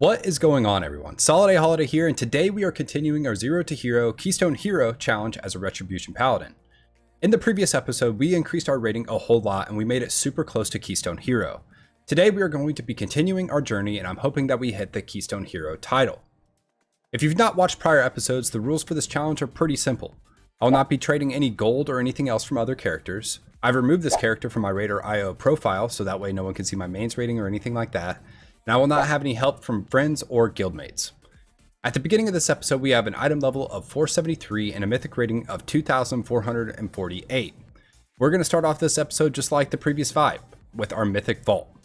What is going on, everyone? Solid A Holiday here, and today we are continuing our Zero to Hero Keystone Hero challenge as a Retribution Paladin. In the previous episode, we increased our rating a whole lot and we made it super close to Keystone Hero. Today we are going to be continuing our journey, and I'm hoping that we hit the Keystone Hero title. If you've not watched prior episodes, the rules for this challenge are pretty simple. I will not be trading any gold or anything else from other characters. I've removed this character from my Raider.io profile, so that way no one can see my mains rating or anything like that. And I will not have any help from friends or guildmates. At the beginning of this episode, we have an item level of 473 and a mythic rating of 2,448. We're going to start off this episode just like the previous 5, with our Mythic Vault.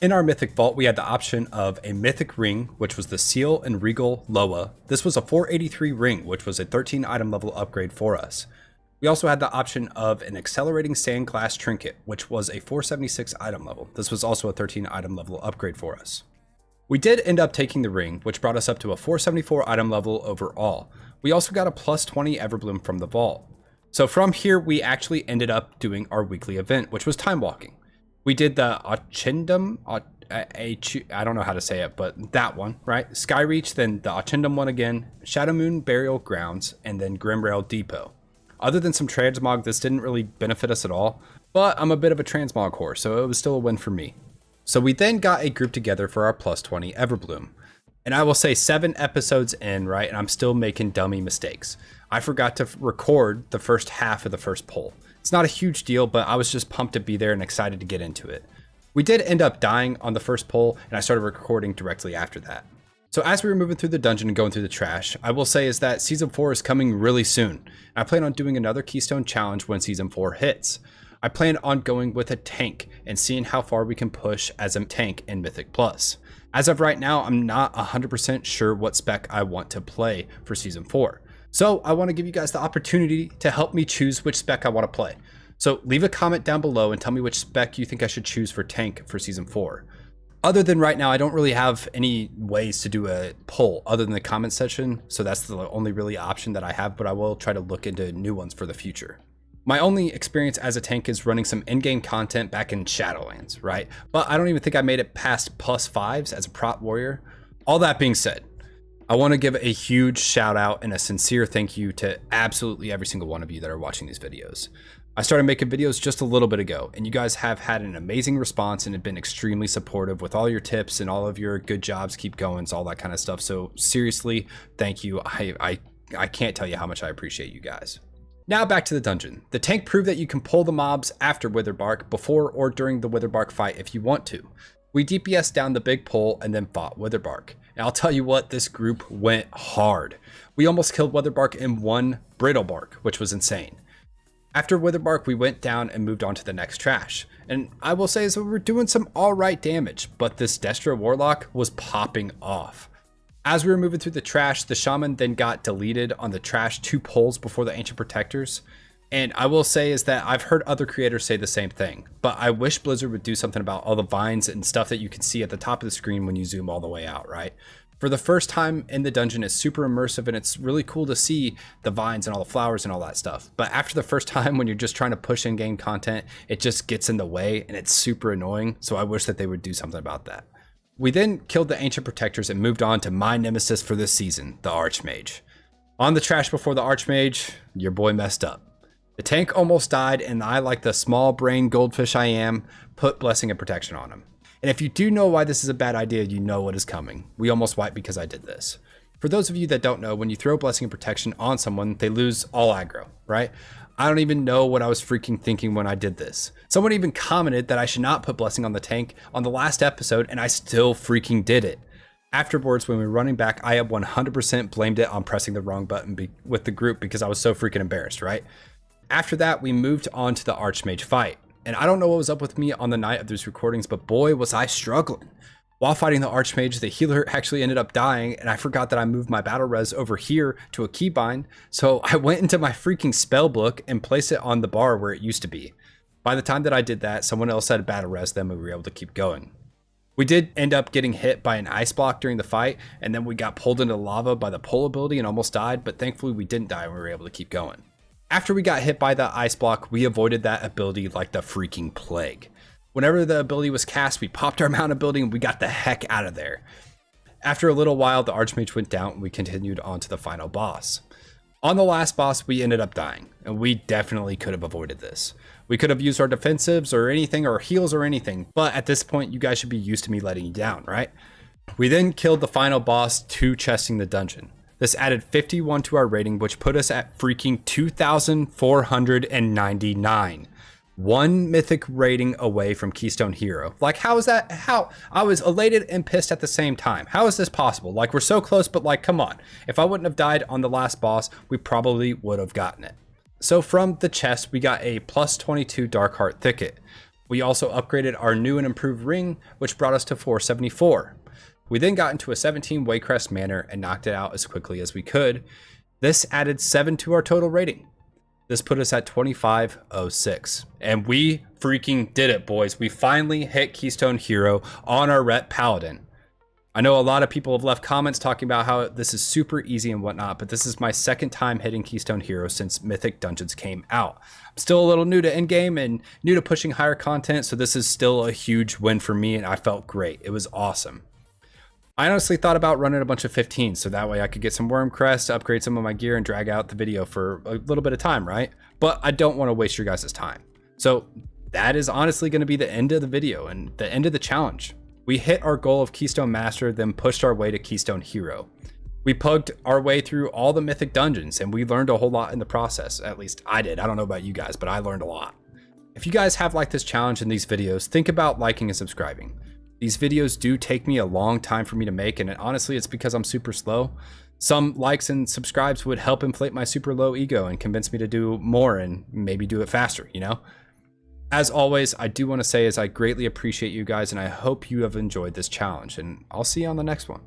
In our Mythic Vault, we had the option of a Mythic Ring, which was the Seal and Regal Loa. This was a 483 ring, which was a 13 item level upgrade for us. We also had the option of an Accelerating Sandglass Trinket, which was a 476 item level. This was also a 13 item level upgrade for us. We did end up taking the ring, which brought us up to a 474 item level overall. We also got a plus 20 Everbloom from the vault. So from here, we actually ended up doing our weekly event, which was time walking. We did the Acheivement, I don't know how to say it, but that one, right? Skyreach, then the Acheivement one again, Shadowmoon Burial Grounds, and then Grimrail Depot. Other than some transmog, this didn't really benefit us at all, but I'm a bit of a transmog whore, so it was still a win for me. So we then got a group together for our plus 20 Everbloom. And I will say 7 episodes in, right, and I'm still making dummy mistakes. I forgot to record the first half of the first poll. It's not a huge deal, but I was just pumped to be there and excited to get into it. We did end up dying on the first poll, and I started recording directly after that. So as we were moving through the dungeon and going through the trash, I will say is that Season 4 is coming really soon. I plan on doing another Keystone challenge when Season 4 hits. I plan on going with a tank and seeing how far we can push as a tank in Mythic Plus. As of right now, I'm not 100% sure what spec I want to play for Season 4. So I want to give you guys the opportunity to help me choose which spec I want to play. So leave a comment down below and tell me which spec you think I should choose for tank for Season 4. Other than right now, I don't really have any ways to do a poll other than the comment section, so that's the only really option that I have, but I will try to look into new ones for the future. My only experience as a tank is running some in-game content back in Shadowlands, right? But I don't even think I made it past +5s as a prop warrior. All that being said, I want to give a huge shout out and a sincere thank you to absolutely every single one of you that are watching these videos. I started making videos just a little bit ago, and you guys have had an amazing response and have been extremely supportive with all your tips and all of your good jobs, keep going, all that kind of stuff. So seriously, thank you. I can't tell you how much I appreciate you guys. Now back to the dungeon. The tank proved that you can pull the mobs after Witherbark, before or during the Witherbark fight if you want to. We DPS down the big pole and then fought Witherbark. And I'll tell you what, this group went hard. We almost killed Witherbark in one Brittlebark, which was insane. After Witherbark, we went down and moved on to the next trash. And I will say is that we were doing some alright damage, but this Destra Warlock was popping off. As we were moving through the trash, the Shaman then got deleted on the trash 2 pulls before the Ancient Protectors. And I will say is that I've heard other creators say the same thing, but I wish Blizzard would do something about all the vines and stuff that you can see at the top of the screen when you zoom all the way out, right? For the first time in the dungeon, it's super immersive and it's really cool to see the vines and all the flowers and all that stuff. But after the first time when you're just trying to push in-game content, it just gets in the way and it's super annoying. So I wish that they would do something about that. We then killed the Ancient Protectors and moved on to my nemesis for this season, the Archmage. On the trash before the Archmage, your boy messed up. The tank almost died, and I, like the small brain goldfish I am, put Blessing and Protection on him. And if you do know why this is a bad idea, you know what is coming. We almost wiped because I did this. For those of you that don't know, when you throw Blessing and Protection on someone, they lose all aggro, right? I don't even know what I was freaking thinking when I did this. Someone even commented that I should not put Blessing on the tank on the last episode, and I still freaking did it. Afterwards, when we were running back, I have 100% blamed it on pressing the wrong button with the group because I was so freaking embarrassed, right? After that, we moved on to the Archmage fight. And I don't know what was up with me on the night of these recordings, but boy, was I struggling. While fighting the Archmage, the healer actually ended up dying, and I forgot that I moved my battle res over here to a keybind, so I went into my freaking spell book and placed it on the bar where it used to be. By the time that I did that, someone else had a battle res, then we were able to keep going. We did end up getting hit by an ice block during the fight, and then we got pulled into lava by the pull ability and almost died, but thankfully we didn't die and we were able to keep going. After we got hit by the ice block, we avoided that ability like the freaking plague. Whenever the ability was cast, we popped our mount ability and we got the heck out of there. After a little while, the Archmage went down and we continued on to the final boss. On the last boss, we ended up dying, and we definitely could have avoided this. We could have used our defensives or anything, or heals or anything, but at this point, you guys should be used to me letting you down, right? We then killed the final boss, 2-chesting the dungeon. This added 51 to our rating, which put us at freaking 2,499. 1 mythic rating away from Keystone Hero. Like, how is that? How? I was elated and pissed at the same time. How is this possible? Like, we're so close, but like, come on. If I wouldn't have died on the last boss, we probably would have gotten it. So from the chest, we got a plus 22 Dark Heart Thicket. We also upgraded our new and improved ring, which brought us to 474. We then got into a 17 Waycrest Manor and knocked it out as quickly as we could. This added 7 to our total rating. This put us at 2506. And we freaking did it, boys. We finally hit Keystone Hero on our Ret Paladin. I know a lot of people have left comments talking about how this is super easy and whatnot, but this is my second time hitting Keystone Hero since Mythic Dungeons came out. I'm still a little new to endgame and new to pushing higher content, so this is still a huge win for me, and I felt great. It was awesome. I honestly thought about running a bunch of 15s so that way I could get some Worm Crest, upgrade some of my gear, and drag out the video for a little bit of time, right? But I don't want to waste your guys' time. So that is honestly going to be the end of the video and the end of the challenge. We hit our goal of Keystone Master, then pushed our way to Keystone Hero. We pugged our way through all the Mythic Dungeons, and we learned a whole lot in the process. At least I did. I don't know about you guys, but I learned a lot. If you guys have liked this challenge and these videos, think about liking and subscribing. These videos do take me a long time for me to make, and honestly, it's because I'm super slow. Some likes and subscribes would help inflate my super low ego and convince me to do more and maybe do it faster, you know? As always, I do want to say is I greatly appreciate you guys, and I hope you have enjoyed this challenge, and I'll see you on the next one.